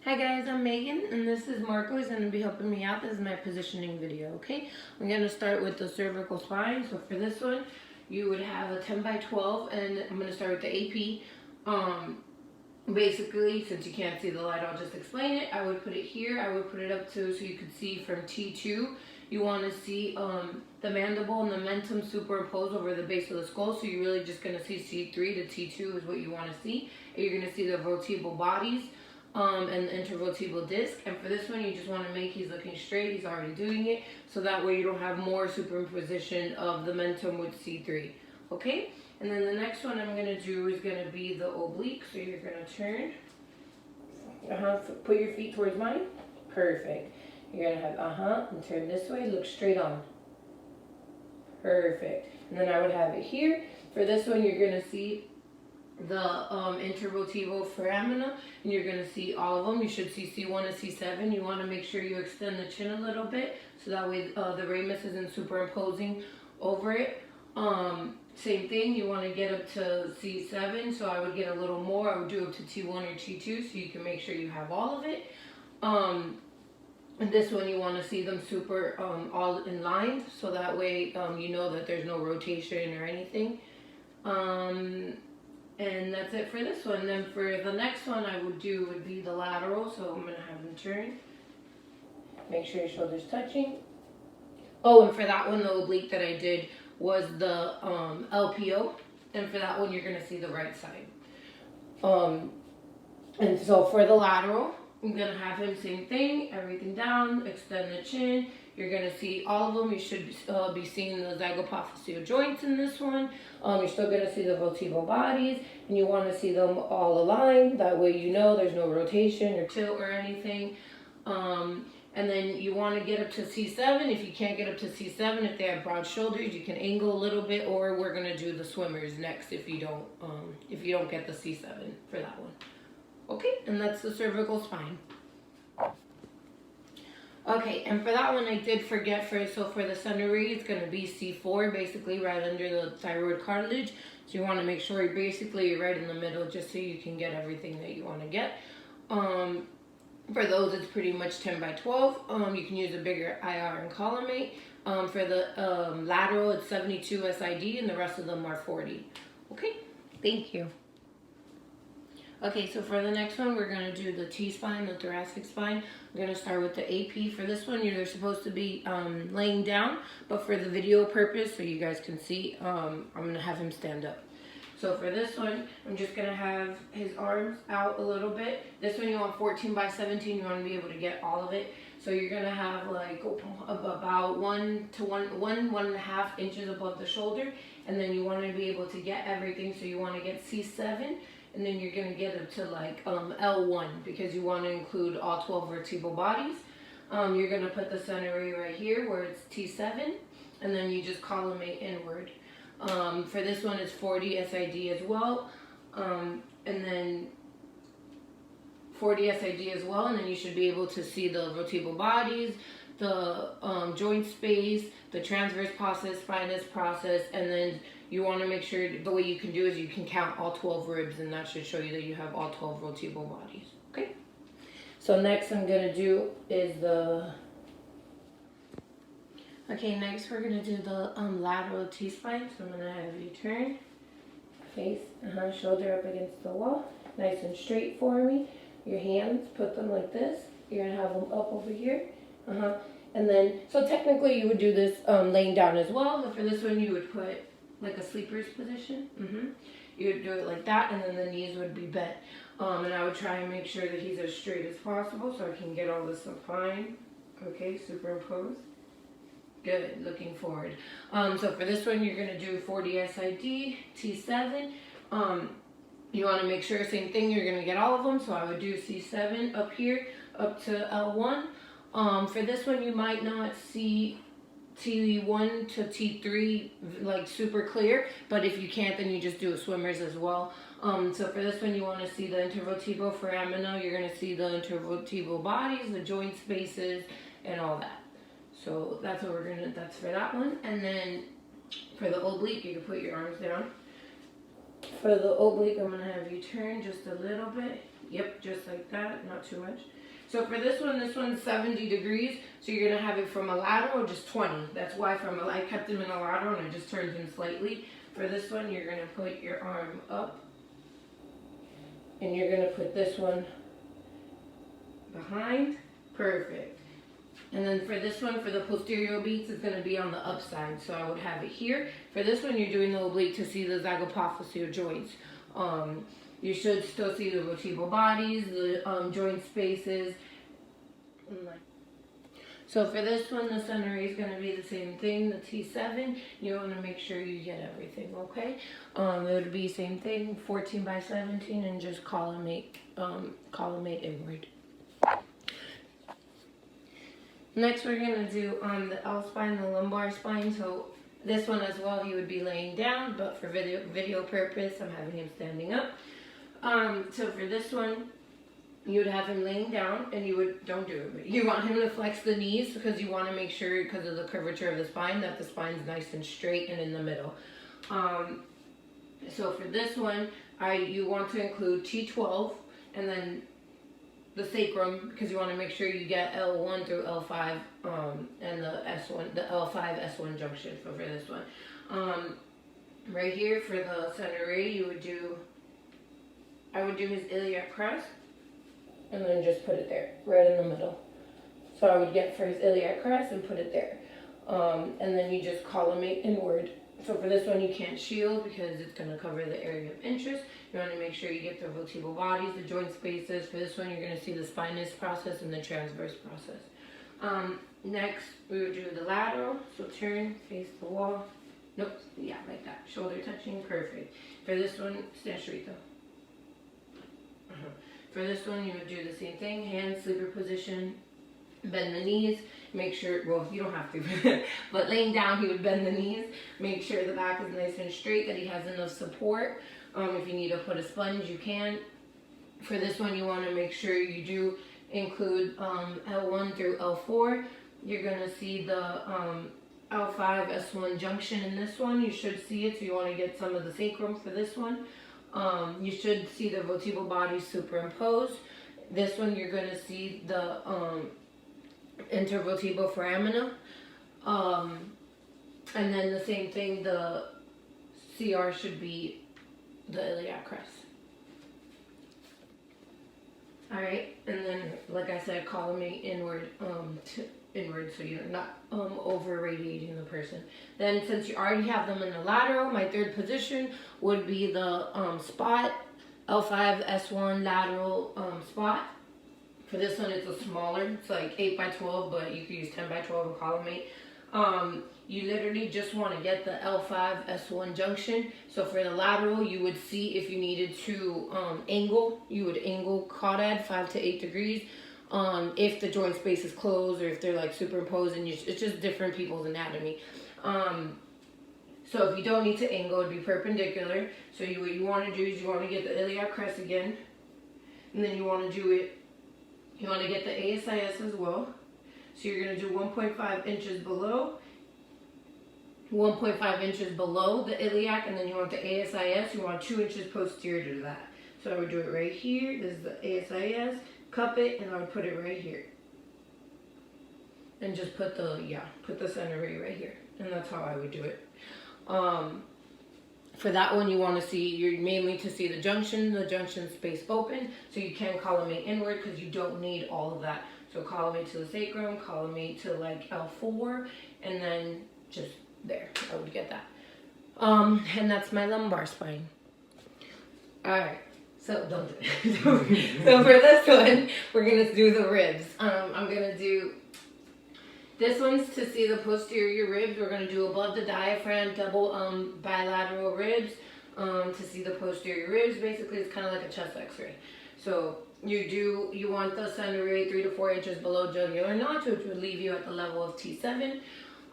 Hi guys, I'm Megan and this is Marco. He's going to be helping me out. This is my positioning video, okay? I'm going to start with the cervical spine. So for this one, you would have a 10 by 12 and I'm going to start with the AP. Basically, since you can't see the light, I'll just explain it. I would put it here. I would put it up to so you could see from T2. You want to see the mandible and the mentum superimposed over the base of the skull. So you're really just going to see C3 to T2 is what you want to see. And you're going to see the vertebral bodies. And the intervertebral disc. And for this one, you just want to make he's looking straight. He's already doing it. So that way you don't have more superimposition of the mentum with C3. Okay? And then the next one I'm going to do is going to be the oblique. So you're going to turn. Put your feet towards mine. Perfect. You're going to have and turn this way. Look straight on. Perfect. And then I would have it here. For this one, you're going to see the intervertebral foramina, and you're going to see all of them. You should see C1 and C7. You want to make sure you extend the chin a little bit so that way the ramus isn't superimposing over it. Same thing, you want to get up to C7, so I would get a little more. I would do up to T1 or T2 so you can make sure you have all of it. And this one you want to see them super all in line, so that way you know that there's no rotation or anything. And that's it for this one. Then for the next one I would do would be the lateral. So I'm going to have them turn. Make sure your shoulders touching. Oh, and for that one, the oblique that I did was the LPO. And for that one, you're going to see the right side. And so for the lateral, I'm going to have him same thing. Everything down, extend the chin. You're going to see all of them. You should be seeing the zygapophyseal joints in this one. You're still going to see the vertebral bodies. And you want to see them all aligned. That way you know there's no rotation or tilt or anything. And then you want to get up to C7. If you can't get up to C7, if they have broad shoulders, you can angle a little bit. Or we're going to do the swimmers next if you don't get the C7 for that one. Okay, and that's the cervical spine. Okay, and for that one I did forget so for the century it's going to be C4, basically right under the thyroid cartilage. So you want to make sure you're basically right in the middle just so you can get everything that you want to get. For those it's pretty much 10 by 12. You can use a bigger IR and collimate. For the lateral it's 72 SID and the rest of them are 40. Okay, thank you. Okay, so for the next one, we're going to do the T-spine, the thoracic spine. We're going to start with the AP. For this one, you're supposed to be laying down, but for the video purpose, so you guys can see, I'm going to have him stand up. So for this one, I'm just going to have his arms out a little bit. This one, you want 14 by 17. You want to be able to get all of it. So you're going to have like about 1 to 1.5 inches above the shoulder. And then you want to be able to get everything. So you want to get C7. And then you're going to get up to like L1 because you want to include all 12 vertebral bodies. You're going to put the century right here where it's T7. And then you just collimate inward. For this one, it's 40 SID as well. And then 40 SID as well. And then you should be able to see the vertebral bodies, the joint space, the transverse process, spinous process, and then you want to make sure the way you can do is you can count all 12 ribs, and that should show you that you have all 12 vertebral bodies. Okay? So next I'm going to do is next we're going to do the lateral T-spine. So I'm going to have you turn, face, shoulder up against the wall, nice and straight for me. Your hands, put them like this. You're going to have them up over here. And then, so technically you would do this laying down as well, but for this one you would put like a sleeper's position. You would do it like that, and then the knees would be bent. And I would try and make sure that he's as straight as possible so I can get all this up fine. Okay, superimpose. Good, looking forward. So for this one you're going to do 40 SID, T7. You want to make sure, same thing, you're going to get all of them. So I would do C7 up here, up to L1. For this one you might not see T1 to T3 like super clear, but if you can't, then you just do a swimmers as well. So for this one you want to see the intervertebral foramina, you're going to see the intervertebral bodies, the joint spaces, and all that. So that's what that's for that one. And then for the oblique, you can put your arms down. For the oblique, I'm going to have you turn just a little bit. Yep, just like that, not too much. So for this one's 70 degrees. So you're gonna have it from a lateral, just 20. That's why I kept them in a lateral and I just turned him slightly. For this one, you're gonna put your arm up and you're gonna put this one behind. Perfect. And then for this one, for the posterior obliques, it's going to be on the upside. So I would have it here. For this one, you're doing the oblique to see the zygapophyseal joints. You should still see the vertebral bodies, the joint spaces. So for this one, the center ray is going to be the same thing, the T7. You want to make sure you get everything, okay? It would be same thing, 14 by 17, and just collimate inward. Next, we're going to do the L spine, the lumbar spine. So this one as well, he would be laying down, but for video purpose, I'm having him standing up. So for this one, you would have him laying down, and don't do it, but you want him to flex the knees because you want to make sure, because of the curvature of the spine, that the spine's nice and straight and in the middle. So for this one, you want to include T12, and then the sacrum, because you want to make sure you get L1 through L5, and the L5 S1 junction for this one. Right here for the center ray, I would do his iliac crest, and then just put it there, right in the middle. So I would get for his iliac crest and put it there. And then you just collimate inward. So for this one, you can't shield because it's going to cover the area of interest. You want to make sure you get the vertebral bodies, the joint spaces. For this one, you're going to see the spinous process and the transverse process. Next, we would do the lateral. So turn, face the wall. Nope, yeah, like that. Shoulder touching, perfect. For this one, stand straight though. For this one, you would do the same thing. Hands, sleeper position, bend the knees. Make sure, well, you don't have to, but laying down, he would bend the knees. Make sure the back is nice and straight, that he has enough support. If you need to put a sponge, you can. For this one, you want to make sure you do include L1 through L4. You're going to see the L5 S1 junction in this one. You should see it, so you want to get some of the sacrum for this one. You should see the vertebral bodies superimposed. This one, you're going to see the intervertebral foramina. And then the same thing, the CR should be the iliac crest. Alright, and then, like I said, collimate inward, so you're not over radiating the person. Then, since you already have them in the lateral, my third position would be the spot, L5 S1 lateral spot. For this one, it's a smaller, it's like 8 by 12, but you could use 10 by 12 and collimate. You literally just want to get the L5 S1 junction. So for the lateral, you would see if you needed to angle, you would angle caudad 5 to 8 degrees. If the joint space is closed or if they're like superimposed, and it's just different people's anatomy. So if you don't need to angle, it'd be perpendicular. So what you want to do is you want to get the iliac crest again, and then you want to do it. You want to get the ASIS as well. So you're going to do 1.5 inches below. 1.5 inches below the iliac, and then you want the ASIS, you want 2 inches posterior to that. So I would do it right here. This is the ASIS, cup it, and I would put it right here. And just put the center ray right here. And that's how I would do it. For that one, you want to see, you're mainly to see the junction space open, so you can collimate inward because you don't need all of that. So collimate to the sacrum, collimate to like L4, and then just there, I would get that. And that's my lumbar spine. Alright, so don't do it. So for this one, we're going to do the ribs. I'm going to do, this one's to see the posterior ribs. We're going to do above the diaphragm, double bilateral ribs to see the posterior ribs. Basically, it's kind of like a chest x-ray. So you want the center ray 3 to 4 inches below jugular notch, which would leave you at the level of T7.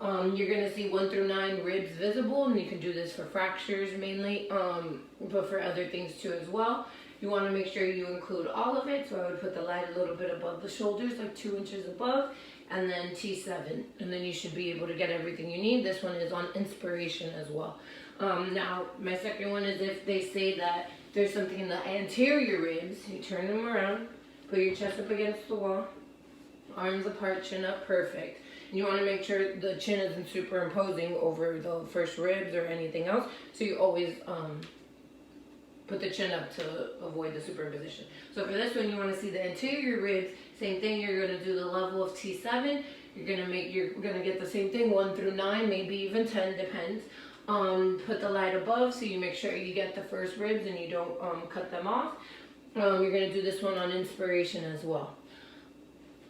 You're going to see 1 through 9 ribs visible, and you can do this for fractures mainly, but for other things too as well. You want to make sure you include all of it, so I would put the light a little bit above the shoulders, like 2 inches above, and then T7, and then you should be able to get everything you need. This one is on inspiration as well. Now, my second one is if they say that there's something in the anterior ribs. You turn them around, put your chest up against the wall, arms apart, chin up, perfect. And you want to make sure the chin isn't superimposing over the first ribs or anything else. So you always put the chin up to avoid the superimposition. So for this one, you want to see the anterior ribs. Same thing. You're going to do the level of T7. You're gonna get the same thing, 1 through 9, maybe even 10, depends. Put the light above so you make sure you get the first ribs and you don't cut them off. You're gonna do this one on inspiration as well.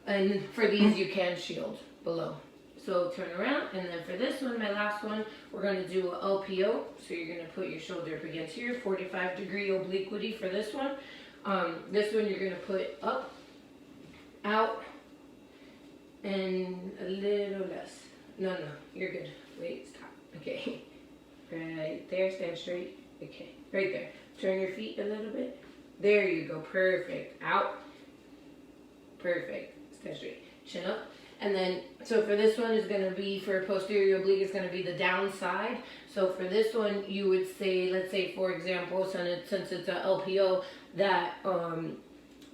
And for these, you can shield below. So turn around, and then for this one, my last one, we're gonna do a LPO. So you're gonna put your shoulder up against here, 45-degree obliquity for this one. This one you're gonna put up, out, and a little less. No, you're good. Wait, stop. Okay. Right there, stand straight. Okay, right there. Turn your feet a little bit. There you go, perfect. Out. Perfect. Stand straight. Chin up. And then, so for this one is going to be, for posterior oblique, it's going to be the downside. So for this one, you would say, let's say, for example, since it's a LPO, that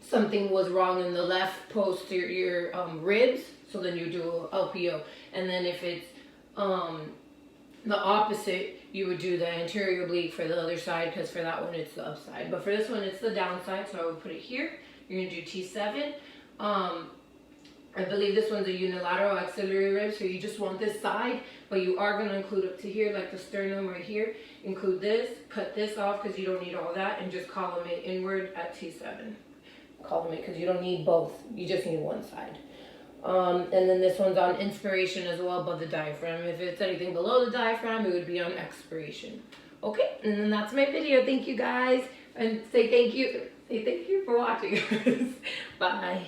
something was wrong in the left posterior ribs, so then you do a LPO. And then if it's the opposite, you would do the anterior oblique for the other side, because for that one it's the upside. But for this one it's the downside, so I would put it here. You're going to do T7. I believe this one's a unilateral axillary rib, so you just want this side, but you are going to include up to here, like the sternum right here. Include this, cut this off because you don't need all that, and just column it inward at T7. Column it because you don't need both, you just need one side. And then this one's on inspiration as well, above the diaphragm. If it's anything below the diaphragm, it would be on expiration. Okay, and then that's my video. Thank you guys, and say thank you for watching. Bye.